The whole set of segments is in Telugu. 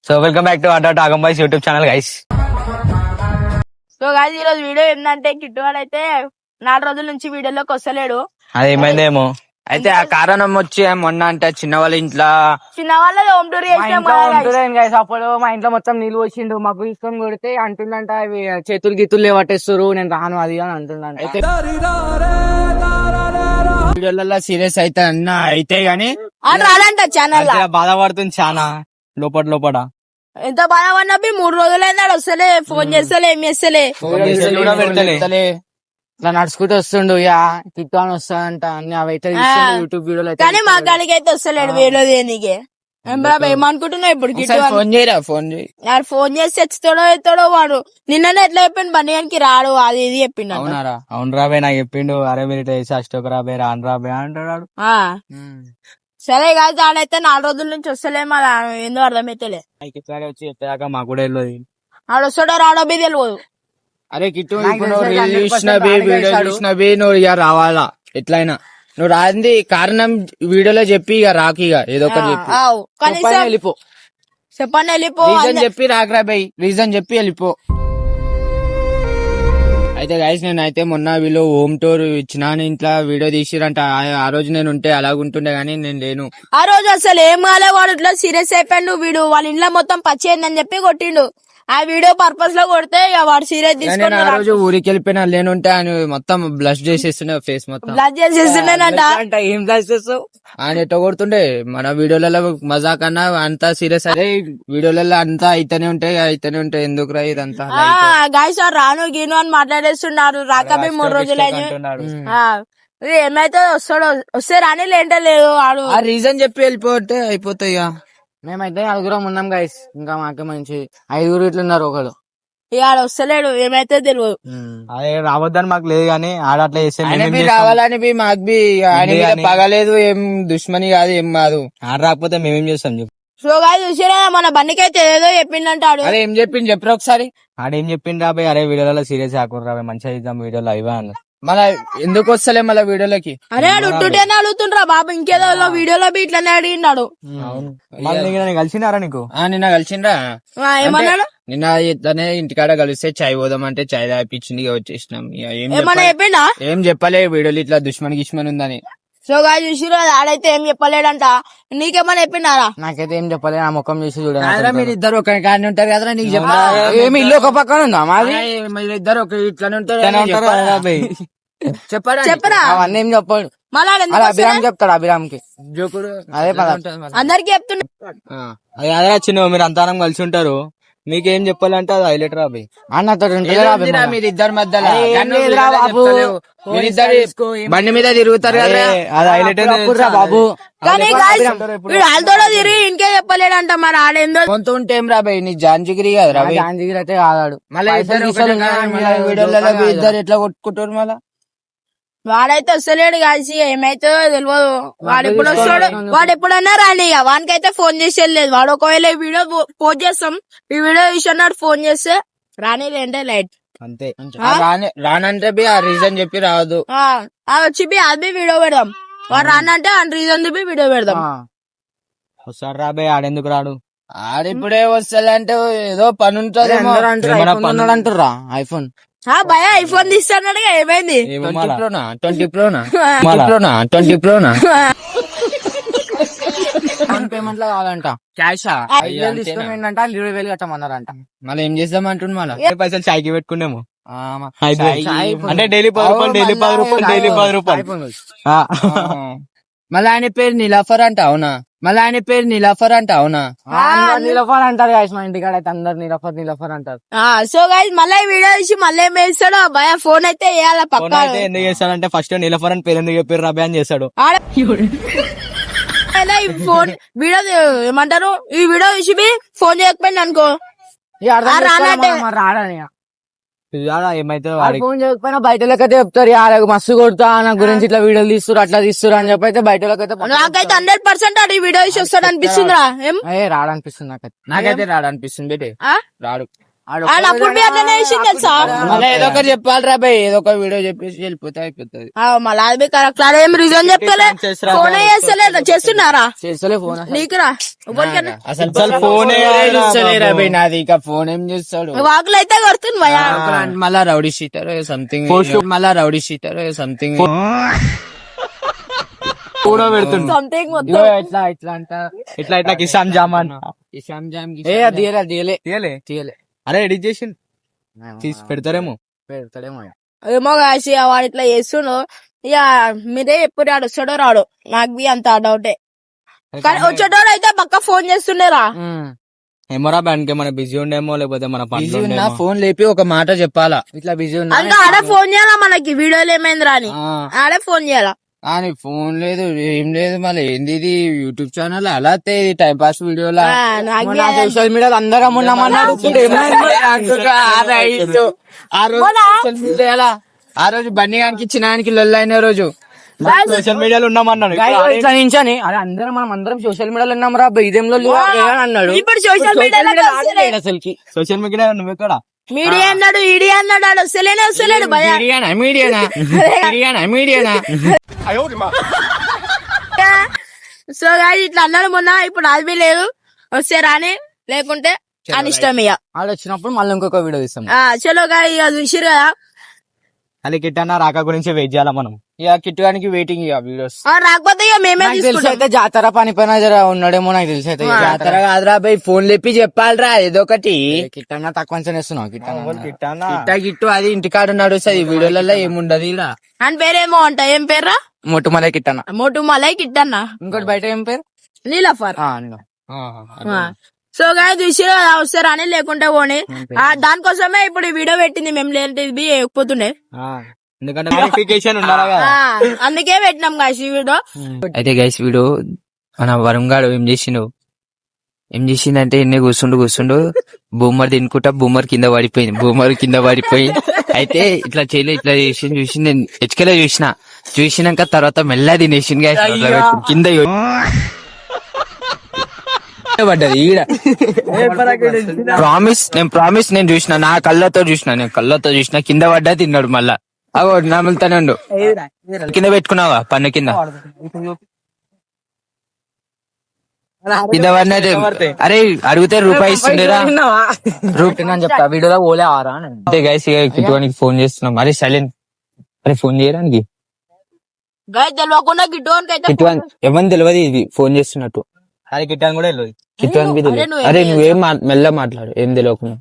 So welcome back to Adda టాగం boys YouTube channel guys. So guys ఈ రోజు వీడియో ఏంటంటే కిట్టువాడు అయితే 4 రోజుల నుంచి వీడియోలోకి వస్తలేడు. అది ఏమైందేమో. అయితే ఆ కారణం వచ్చి మొన్న అంటే చిన్న వాళ్ళ ఇంట్లో చిన్న వాళ్ళది హోమ్ టూర్ చేసినాం కదా guys. గైస్ అప్పుడు మా ఇంట్లో మొత్తం నీళ్ళు వచ్చిండు మాకు తీసుకొని కొడితే అంటుందంట అవి చేతులు గీతులు లేవట్టేస్తారు నేను రాను అది అని అంటుందంట. అయితే వీడియోలలో సీరియస్ అయితే అన్న అయితే గానీ అని రాడంట ఛానల్ అంటే బాధపడుతుంది చాలా లోపల. ఎంత బాధపడినా 3 రోజులైంది ఆడు వస్తలే, ఫోన్ చేస్తలే, ఏం చేస్తలే. కూడా పెడతలే. ఇట్లా నడుచుకుంటూ వస్తుండు యా కిట్టు అని వస్తాడంట అన్ని అవైతే యూట్యూబ్ వీడియోలు కానీ మా గాడికి అయితే వస్తలేడు వీడియో దేనికి. ఏం బాబా ఏమనుకుంటున్నావు ఇప్పుడు కిట్టు అని? ఫోన్ చేయరా ఫోన్ చేయి. వాడు ఫోన్ చేసి తెచ్చుతాడో ఎత్తాడో వాడు. నిన్ననే ఎట్లా చెప్పిండు బండియానికి రాడు అది ఇది చెప్పిండు. అవునారా? అవును రాబే నాకు చెప్పిండు, అరే మీరు వేసి అష్టోక రాబే రాను రాబే అంటాడు. సరే కాదు ఆడైతే 4 రోజుల నుంచి వస్తలే మరి ఏందో అర్థమైతేలే. వచ్చి చెప్పాక మాకు కూడా వెళ్ళదు. ఆడు వస్తాడో రాడో బి తెలియదు. అరే కిట్టు ఇప్పుడు నువ్వు రీల్ చూసినవి వీడియో చూసినవి నువ్వు ఇక రావాలా ఎట్లయినా. నువ్వు రాంది కారణం వీడియోలో చెప్పి ఇక రాకు ఇక ఏదో ఒకటి చెప్పి ఆవ్. కనీసం వెళ్ళిపో చెప్పండి వెళ్ళిపో. రీజన్ చెప్పి రాకరా బై, రీజన్ చెప్పి వెళ్ళిపో. అయితే గైస్ నేనైతే మొన్న వీళ్ళు హోమ్ టూర్ ఇచ్చిన ఇంట్లో వీడియో తీసిరంట. ఆ రోజు నేను ఉంటే అలాగుంటుండే గానీ నేను లేను. ఆ రోజు అసలు ఏం కాలే, వాడు ఇట్లా సీరియస్ అయిపోయాడు. వీడు వాళ్ళ ఇంట్లో మొత్తం పచ్చేయండి చెప్పి కొట్టిండు. ఆ వీడియో పర్పస్ లో కొడితే ఇక వాడు సీరియస్ నేను ఆ తీసుకొని రోజు ఊరికి వెళ్ళిపోయినా లేనుంటే ఆయన మొత్తం బ్లష్ చేసేస్తుండే ఫేస్ మొత్తం. బ్లడ్ చేసేస్తుండేనంట. ఏం చేస్తావు ఆయన ఎట్ట కొడుతుండే మన వీడియోలలో మజాక్ అన్నా అంతా సీరియస్. అదే వీడియోలలో అంతా అయితేనే ఉంటాయి ఎందుకు రా ఇదంతా. గాయస్ రాను గీను అని మాట్లాడేస్తున్నారు. రాకబి 3 రోజులైంది. ఏమైతే వస్తాడో వస్తే రాని లేంటే లేదు వాడు. ఆ రీజన్ చెప్పి వెళ్ళిపోతే అయిపోతాయి. మేమైతే 4 ఉన్నాం గైస్, ఇంకా మాకే మంచి 5 ఇట్లున్నారు ఒకడు. ఇక ఆడు వస్తలేడు ఏమైతే తెలియదు. అదే రావద్దని మాకు లేదు కానీ ఆడ అట్లా చేస్తే ఆయన బి రావాలని బి మాకు బి ఆయన మీద పగలేదు, ఏం దుష్మని కాదు ఏం కాదు. ఆడ రాకపోతే మేమేం చేస్తాం చెప్పు. సో గాయస్ చూసారా మన బండికి అయితే ఏదో చెప్పిండంటాడు. అదే ఏం చెప్పింది చెప్పరా ఒకసారి. ఆడేం చెప్పిండు రాబోయ్, అరే వీడియోలలో సీరియస్ కాకుండా రాబోయ్ మంచిగా ఇద్దాం వీడియోలో ఇవా అని. మళ్ళా ఎందుకు వస్తలే మళ్ళా వీడియోలకి. అరే ఆడు ఉంటుంటేనే అడుగుతుండ్రా బాబు, ఇంకేదో వీడియోలో బి ఇట్లనే అడిగినాడు. కలిసినారా నీకు? నిన్న కలిసిండ్రా. ఏమన్నాడు? నిన్న ఇట్లనే ఇంటికాడ కలిస్తే చాయ్ పోదామంటే చాయ్ తాపించింది వచ్చేసినాం. ఏమన్నా చెప్పిండా? ఏం చెప్పలే వీడియోలు ఇట్లా దుష్మన్ గిష్మన్ ఉందని. సో గాయస్ చూసిరా ఆడైతే ఏం చెప్పలేడంట. నీకేమన్నా చెప్పిండారా? నాకైతే ఏం చెప్పలేదు, నా ముఖం చూసి చూడండి. కాదురా మీరు ఇద్దరు ఒక కానీ ఉంటారు కదరా, నీకు చెప్పా. ఏమి ఇల్లు ఒక పక్కన ఉందా మాది? మీరు ఇద్దరు ఒక ఇట్లానే ఉంటారు చెప్పారా? చెప్పరా అవన్నీ ఏం చెప్పాడు. మళ్ళా ఆడు ఎందుకు అలా వస్తలే? అభిరామ్ చెప్తాడు, అభిరామ్ కి జోకుడు అదే పద. అందరికి చెప్తుండే. అది అదే చిన్న మీరు అంతానం కలిసి ఉంటారు, మీకేం చెప్పాలంటే అది హైలైట్ రాబోయ్. అన్నతో మీరు ఇద్దరు మధ్యలో ఏం లేదురా బాబు. మీరిద్దరు బండి మీద తిరుగుతారు కదా, అది హైలైట్ బాబు. కానీ guys, వీడు వాళ్ళతో తిరిగి ఇంకే చెప్పలేడంట. మరి ఆడేందో కొంత ఉంటే ఏం రాబాయ్, నీ జాంజిగిరి కదా రాబాయ్. గాంధీగిరి అయితే కాదాడు. మళ్ళీ వీడియోలలో ఇద్దరు ఎట్లా కొట్టుకుంటారు మళ్ళా. వాడైతే వస్తలేడు కాల్సి ఏమైతే తెలియదు. వాడు ఎప్పుడు వస్తాడు, వాడు ఎప్పుడన్నా రాని. ఇక వానికైతే ఫోన్ చేసి వెళ్ళలేదు. వాడు ఒకవేళ ఈ వీడియో పోస్ట్ చేస్తాం, ఈ వీడియో ఇష్టన్నాడు ఫోన్ చేస్తే రాని లేంటే లైట్ అంతే. రానంటే బి ఆ రీజన్ చెప్పి రావద్దు. వచ్చి అది వీడియో పెడదాం. వాడు రానంటే ఆ రీజన్ చెప్పి వీడియో పెడదాం. వస్తాడు రాబోయ్, ఆడెందుకు రాడు? ఆడిప్పుడే వస్తాడంటే ఏదో పని ఉంటుంది. అంటుర్రా ఐఫోన్ భయ ఐఫోన్ తీస్తాడు ఏమైంది? 20 ప్రోనా పేమెంట్ లో కావాలంట. క్యాషా? ఏంటంటే 20,000 కట్టమన్నారంట. మళ్ళీ ఏం చేద్దాం అంటుంది మళ్ళా. పైసలు చాయ్కి పెట్టుకున్నాము చాయ్ అంటే డైలీ 10 రూపాయలు, డైలీ 10 రూపాయలు, డైలీ 10 రూపాయలు. మళ్ళీ ఆయన పేరు నీలాఫర్ అంట అవునా? మళ్ళీ ఆయన పేరు నీలాఫర్ అంట అవునా? నీలఫర్ అంటారు guys, మా ఇంటికాడ అయితే అందరు నీలఫర్ అంటారు. సో గైస్ మళ్ళీ ఈ వీడియో తీసి మళ్ళీ ఏం వేస్తాడు భయ ఫోన్ అయితే వేయాల ఫోన్ పక్కా. అయితే ఎందుకు చేస్తాడంటే ఫస్ట్ నీలఫర్ అని పేరు ఎందుకు చెప్పారు రాబోయ్ అని చేస్తాడు. ఈ ఫోన్ వీడియో ఏమంటారు, ఈ వీడియో తీసి ఫోన్ చేయకపోయింది అనుకో రాడని ఏమైతే ఫోన్ చేయకపోయినా బయట లెక్కతే చెప్తారు. వాళ్ళకి మస్తు కొడతా నా గురించి ఇట్లా వీడియోలు తీస్తారు అట్లా తీస్తారు అని చెప్పి అయితే బయట నాకైతే 100% అది వీడియో తీసి వస్తాడు అనిపిస్తుందిరా. ఏం రాడనిపిస్తుంది నాకైతే. నాకైతే రాడు అనిపిస్తుంది బేటే. ఆ? రాడు. ఆయన అప్పుడు మీ అట్లనే వేసింది తెలుసా మళ్ళీ ఏదో ఒకటి చెప్పాలిరా భయ్, ఏదో ఒక వీడియో చెప్పేసి వెళ్ళిపోతే అయిపోతుంది. మళ్ళీ అది కరెక్ట్ అదేం రీజన్ చెప్తలే ఫోన్ చేస్తలేదా చేస్తున్నారా చేస్తలే ఫోన్ నీకురా ఎవరికైనా అసలు ఫోన్ చేస్తలేరా భయ్, నాది ఇక ఫోన్ ఏం చేస్తాడు. వాకులు అయితే కొడుతుంది భయా మళ్ళా రౌడీ షీటర్ సంథింగ్, మళ్ళా రౌడీ షీటర్ సంథింగ్ కూడా పెడుతుండు సంథింగ్ మొత్తం ఇట్లా ఇట్లా అంట ఇట్లా ఇట్లా కిసాన్ జామాన్ ఇషాం జామ్ తీయలే తీయలే తీయలే అరే ఎడిట్ చేసి తీసి పెడతారేమో. పెడతాడేమో. ఏమో కాసి వాడు ఇట్లా చేస్తుండు. ఇక మీరే ఎప్పుడు ఆడు వచ్చాడో రాడు నాకు బి అంత డౌటే. కానీ వచ్చేటోడు అయితే పక్క ఫోన్ చేస్తుండేరా. ఏమోరా బ్యాంక్ మన బిజీ ఉండేమో లేకపోతే మన బిజీ ఉన్నా ఫోన్ లేపి ఒక మాట చెప్పాలా, ఇట్లా బిజీ ఉన్నా ఇంకా ఆడే ఫోన్ చేయాలా మనకి వీడియోలు ఏమైందిరా అని ఆడే ఫోన్ చేయాలా. కానీ ఫోన్ లేదు ఏం లేదు, మళ్ళీ ఏంది ఇది యూట్యూబ్ ఛానల్ అలా టైం పాస్ వీడియోలా సోషల్ మీడియాలో అందరం ఉన్నామన్నాడు. ఆ రోజు బన్నీ గానికి చిన్నానికి లొల్లైన రోజు సోషల్ మీడియాలో ఉన్నామన్నాను. ఇట్లా నించని అరే అందరం మనం అందరం సోషల్ మీడియాలో ఉన్నాం రా ఇదేంలో అన్నాడు. ఇప్పుడు సోషల్ మీడియాలో అసలుకి సోషల్ మీడియా నువ్వు ఎక్కడ మీడియా అన్నాడు ఈడీ అన్నాడు ఆడు వస్తలేడు భయ. మీడియానా సో గాయస్ ఇట్లా అన్నాడు మొన్న, ఇప్పుడు అది లేదు వస్తే రాని లేకుంటే అనిష్టం ఇక. ఆడ వచ్చినప్పుడు మళ్ళీ ఇంకొక వీడియో తీస్తాం. చలో గాయ ఇక చూసిరు కదా. అది కిట్టన్న రాక గురించి వెయిట్ చేయాలా మనం. ఇక కిట్టుగానికి వెయిటింగ్ ఇక వీడియోస్. రాకపోతే ఇక మేమే తెలుసు తీసుకుంటాం. అయితే జాతర పని పైన జర ఉన్నాడేమో నాకు తెలిసి. అయితే జాతర కాదురా బై, ఫోన్ లేపి చెప్పాలిరా ఏదో ఒకటి. కిట్టన్నా తక్కువ వేస్తున్నావు. కిట్టు అది ఇంటికాడ నడుస్తుంది, వీడియోలలో ఏముండదు ఇక్కడ. అని పేరేమో అంట. ఏం పేర్రా? మొట్టుమలై కిట్టన్న. మోటుమలై కిట్టన్న. ఇంకోటి బయట ఏం పేరు? నీలఫర్. సో గాయ చూసిరు కదా వస్తే రాని లేకుంటే పోనీ. దానికోసమే ఇప్పుడు ఈ వీడియో పెట్టింది మేము, లేనిది ఎక్కుతుండే ఎందుకంటే వెరిఫికేషన్ ఉండాలి కదా. అందుకే పెట్టినాం గాయస్ ఈ వీడియో. అయితే గైస్ వీడియో మన వరుణ్ గాడు ఏం చేసిందంటే ఎన్ని కూర్చుండు బూమర్ తినుకుంటా బూమర్ కింద పడిపోయి అయితే ఇట్లా చేయలే ఇట్లా చూసి నేను ఎచ్చుకెళ్ళి చూసినాక తర్వాత మెల్ల తినేసింది గైస్ కింద పడ్డది ఈడ. ప్రామిస్ నేను చూసిన, నా కళ్ళతో చూసిన కింద పడ్డా తిన్నాడు. మళ్ళా అగో నమ్ముతానండు కింద పెట్టుకున్నావా పన్ను కింద పడినట్టు. అరే అడిగితే రూపాయి ఇస్తుండేరా రూపాయి చెప్తా వీడియోలో పోలే ఆరా అంటే గైస్ కిట్టువానికి ఫోన్ చేస్తున్నాం. అరే సైలెంట్, అరే ఫోన్ చేయడానికి గాయస్ తెలియకుండా గిట్టువానికి అయితే కిట్టువాన్ ఎవరిని తెలియదు ఇది ఫోన్ చేస్తున్నట్టు. అది కిట్టాను కూడా వెళ్ళదు. కిట్టువాన్ బి తెలియదు. అరే నువ్వేం మెల్ల మాట్లాడు ఏం తెలియకుండా.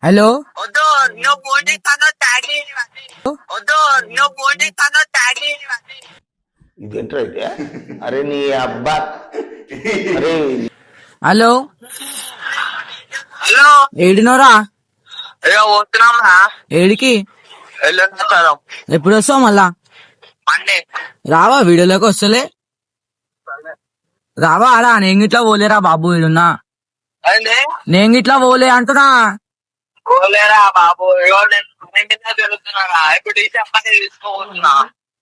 హలో అరే నీ అబ్బా హలో ఏడినోరా? ఏడికి ఎప్పుడు వస్తావు మళ్ళా? రావా వీడియోలోకి వస్తలే రావా? ఆడా నేను గిట్లా పోలేరా బాబు వీడున్నా, నేను గిట్లా పోలే అంటున్నా.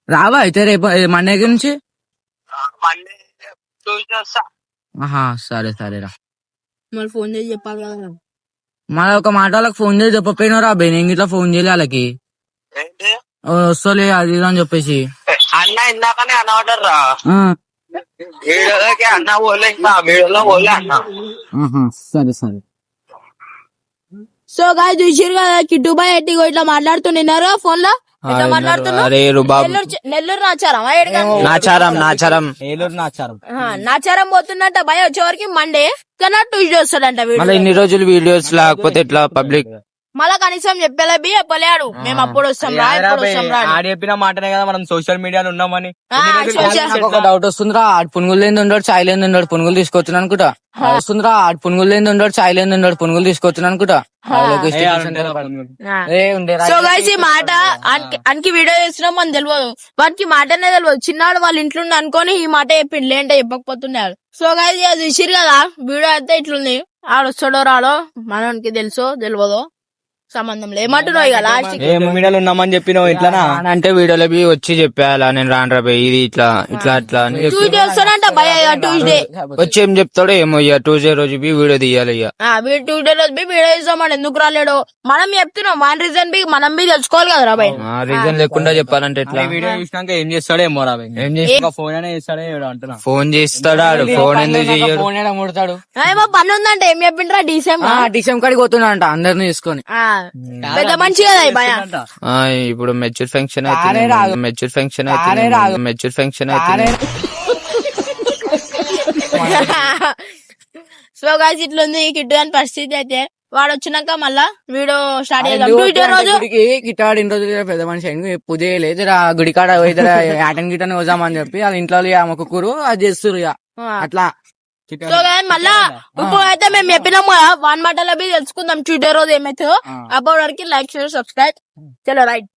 రావా అయితే రేపు మండే నుంచి? సరేరా. మరి ఫోన్ చేసి చెప్పాలి కదా. మళ్ళీ ఒక మాట వాళ్ళకి ఫోన్ చేసి చెప్పపోయినారా అబ్బాయి, నేను గిట్లా ఫోన్ చేయలే వాళ్ళకి వస్తలే అది అని చెప్పేసి. అన్న ఇందాకనే అన్నవాడరా అన్న పోలే ఇంకా వీడియోలో పోలే అన్న. సరే. సో గాయ చూసిరు కదా కిట్టు బాయ్ ఎట్టి ఇట్లా మాట్లాడుతున్నారు ఫోన్ లో. ఇట్లా మాట్లాడుతున్నా నెల్లూరు నాచారం ఏలూరు నాచారం నాచారం పోతున్నట్ట భయ వచ్చేవరకు మండే కన్నా ట్యూస్డే వస్తాడంట వీడు. ఇన్ని రోజులు వీడియోస్ లేకపోతే ఎట్లా పబ్లిక్ మళ్ళా కనీసం చెప్పలే చెప్పలేడు మేము అప్పుడు వస్తాం రా ఇప్పుడు వస్తాం రా. ఆడ చెప్పిన మాటనే కదా మనం సోషల్ మీడియాలో ఉన్నామని. ఒక డౌట్ వస్తుందిరా, ఆడు పునుగులు లేని ఉండడు చాయ్ లేని ఉండడు పునుగులు తీసుకొచ్చిన అనుకుంటా. వస్తుందిరా ఆడు పునుగులు లేని ఉండడు చాయ్ లేని ఉండడు పునుగులు తీసుకొచ్చిన అనుకుంటా. సో గైస్ ఈ మాట అనికి వీడియో చేస్తున్నాం అని తెలియదు, వానికి మాటనే తెలియదు. చిన్నాడు వాళ్ళ ఇంట్లో అనుకొని ఈ మాట చెప్పిండు, లేంటే చెప్పకపోతున్నాడు. సో గైస్ చూసిరు కదా వీడియో అయితే ఇట్లుంది. ఆడు వస్తాడో రాడో మనకి తెలుసో తెలియదో సంబంధం లేదు. ఏమంటున్నావు ఇక లాస్ట్ మీడియాలో ఉన్నామని చెప్పినావు ఇట్లానా అంటే వీడియోలో వచ్చి చెప్పాలా నేను రాను రాబోయే ఇది ఇట్లా అని చూసి వస్తాడంట చెప్తాడంట భయ ట్యూస్డే వచ్చి ఏం చెప్తాడో ఏమో ఇక ట్యూస్డే రోజు వీడియో తీయాలి ఇక వీడు ట్యూస్డే రోజు వీడియో ఇస్తామని ఎందుకు రాలేడు మనం చెప్తున్నాం మన రీజన్ బి మనం బి తెలుసుకోవాలి కదా భయ రీజన్ లేకుండా చెప్పాలంటే ఎట్లా వీడియో చూసినాక ఏం చేస్తాడో ఏమో రా ఏం చేసి ఫోన్ అయినా చేస్తాడో ఏడో అంటున్నా ఫోన్ చేస్తాడా ఫోన్ ఎందుకు చెయ్యడు ఫోన్ ఏడా ముడతాడు ఏమో పని ఉందంటే ఏం చెప్పిండ్రా డిసెంబర్ డిసెంబర్ కాడికి పోతున్నాడంట అందరిని తీసుకొని పెద్ద మంచి కదా ఈ భయ ఆ, ఇప్పుడు మెచ్యూర్ ఫంక్షన్ అయితే మెచ్యూర్ ఫంక్షన్ అయితే మెచ్యూర్ ఫంక్షన్ అయితే సో గాయ్స్ ఇట్లుంది కిట్టు అని పరిస్థితి అయితే వాడు వచ్చినాక మళ్ళా వీడియో స్టార్ట్ చేద్దాం ట్యూస్డే రోజు గిటాడు ఇన్ని రోజులు పెద్ద మనిషి అయింది పూజ చేయలేదు గుడికాడ యాటన్ గిటన్ వద్దామని చెప్పి వాళ్ళ ఇంట్లో మొక్కురు అది చేస్తారు ఇక అట్లా సో గాయస్ మళ్ళా ఇప్పుడు అయితే మేము చెప్పినాం కదా వన్ మాటలో తెలుసుకుందాం ట్యూస్డే రోజు ఏమైతుందో అప్పుడు వరకు లైక్ షేర్ సబ్స్క్రైబ్ చలో రైట్